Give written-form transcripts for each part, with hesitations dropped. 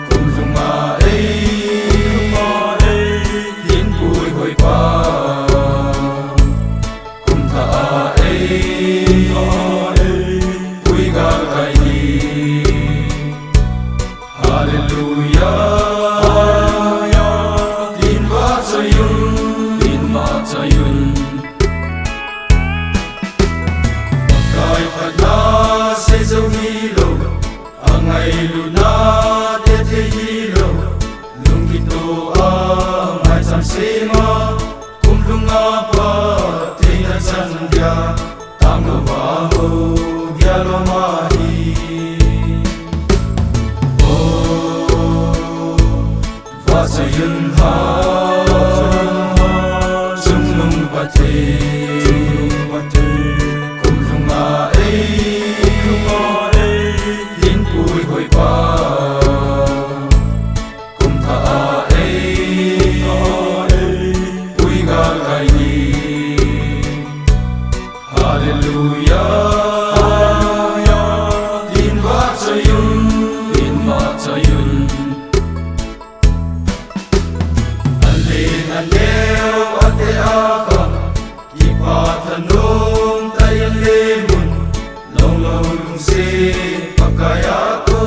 cùng dùng mà ấy hiến vui hồi qua cùng thả ấy vui ga gai đi Hallelujah tin va Zayun Kai phật sẽ dấu hi lô ngày luna để thế hi lô lung kito mai sam se ma kum lunga pa te na san dia tang va ho dia lo ma hi va Zayun ha sung lung pa te kum lunga hiến vui hồi qua cùng thả vui ga gai đi Hallelujah tin va Zayun Aleo ate aka kipa thanum tayan lemun long lung se pakaya ko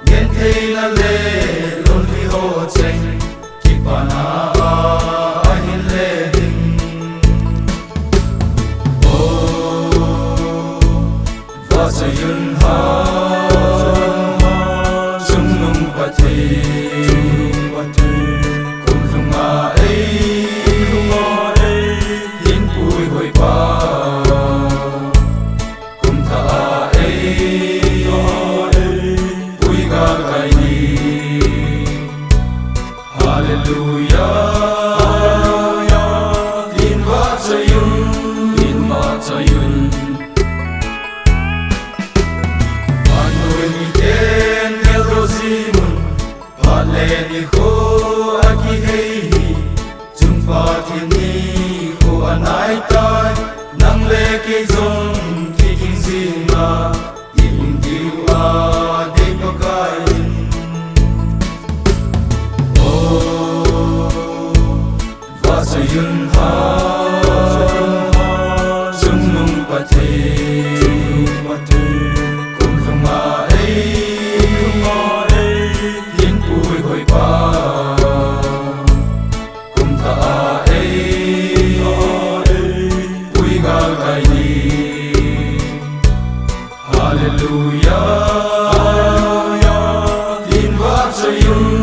gen thei na le lon ri ho cheng kipana ahin le ding va Zayun ha sung lung pa the cùng lung a hiến vui hồi qua cùng thả vui ga gai đi Hallelujah tin va Zayun Manuel ni ten el rozimun pale ni kho aki hei chung pa thiên ni kho anai tai nang le ke zong ki king sing ma im diu a de pa kai va Zayun ha sung lung pa the cùng lung a hiến vui hồi qua cùng thả vui ga gai đi Hallelujah tin va Zayun